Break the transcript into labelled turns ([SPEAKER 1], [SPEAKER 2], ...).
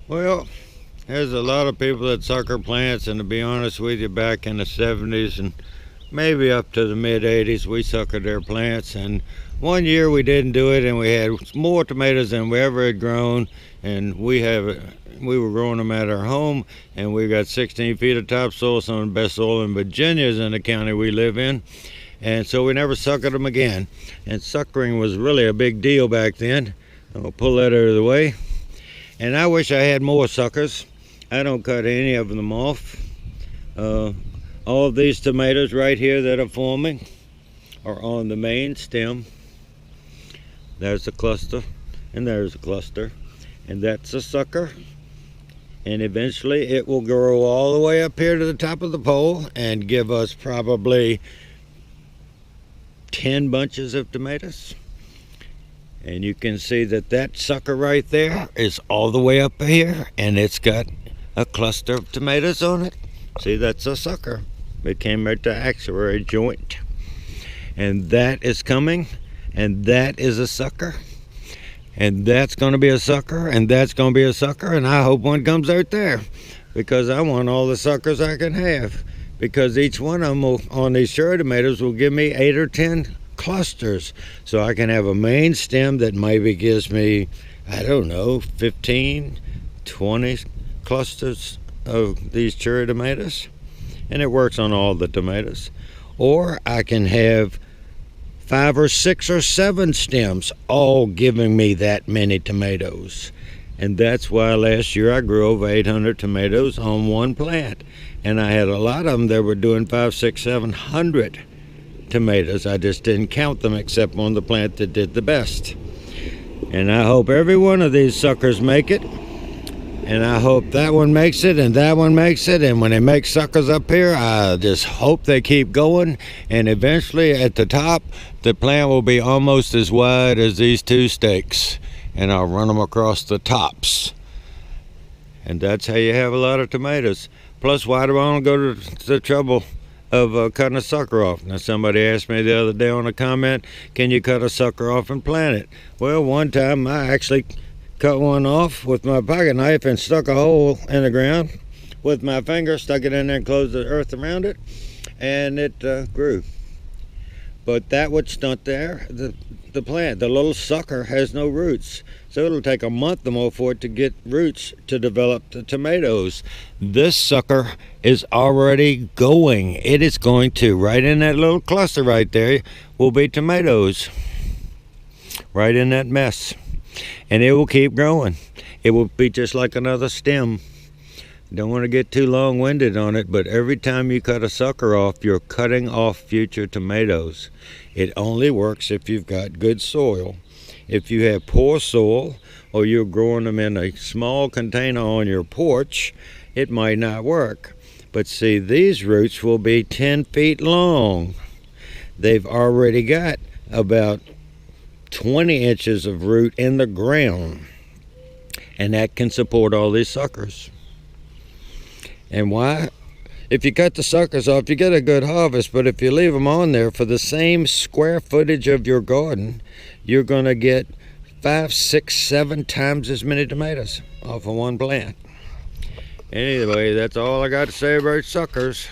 [SPEAKER 1] Well, there's a lot of people that sucker plants, and to be honest with you, back in the 70s and maybe up to the mid 80s, we suckered their plants. And one year we didn't do it, and we had more tomatoes than we ever had grown. And we were growing them at our home, and we got 16 feet of topsoil, some of the best soil in Virginia is in the county we live in. And so we never suckered them again. And suckering was really a big deal back then. I'll pull that out of the way. And I wish I had more suckers. I don't cut any of them off. All of these tomatoes right here that are forming are on the main stem. There's a cluster, and there's a cluster, and that's a sucker. And eventually it will grow all the way up here to the top of the pole and give us probably 10 bunches of tomatoes. And you can see that that sucker right there is all the way up here, and it's got a cluster of tomatoes on it. See, that's a sucker. It came at the axillary joint. And that is coming, and that is a sucker. And that's going to be a sucker, and that's going to be a sucker, and I hope one comes out there, because I want all the suckers I can have, because each one of them on these cherry tomatoes will give me 8 or 10 clusters, so I can have a main stem that maybe gives me, I don't know, 15, 20 clusters of these cherry tomatoes, and it works on all the tomatoes. Or I can have 5 or 6 or 7 stems all giving me that many tomatoes. And that's why last year I grew over 800 tomatoes on one plant, and I had a lot of them that were doing 500, 600, 700 tomatoes. I just didn't count them except on the plant that did the best. And I hope every one of these suckers make it, and I hope that one makes it, and that one makes it, and when they make suckers up here, I just hope they keep going, and eventually at the top the plant will be almost as wide as these 2 stakes, and I'll run them across the tops. And that's how you have a lot of tomatoes. Plus, why do I want to go to the trouble of cutting a sucker off? Now, somebody asked me the other day on a comment, can you cut a sucker off and plant it? Well, one time I actually cut one off with my pocket knife and stuck a hole in the ground with my finger, stuck it in there and closed the earth around it, and it grew. But that would stunt the plant. The little sucker has no roots, so it'll take a month or more for it to get roots to develop the tomatoes. This sucker is already going. It is going to, right in that little cluster right there will be tomatoes, right in that mess. And it will keep growing. It will be just like another stem. Don't want to get too long-winded on it, but every time you cut a sucker off, you're cutting off future tomatoes. It only works if you've got good soil. If you have poor soil, or you're growing them in a small container on your porch, it might not work. But see, these roots will be 10 feet long. They've already got about 20 inches of root in the ground, and that can support all these suckers. And why? If you cut the suckers off, you get a good harvest, but if you leave them on there for the same square footage of your garden, you're going to get 5, 6, 7 times as many tomatoes off of one plant. Anyway, that's all I got to say about suckers.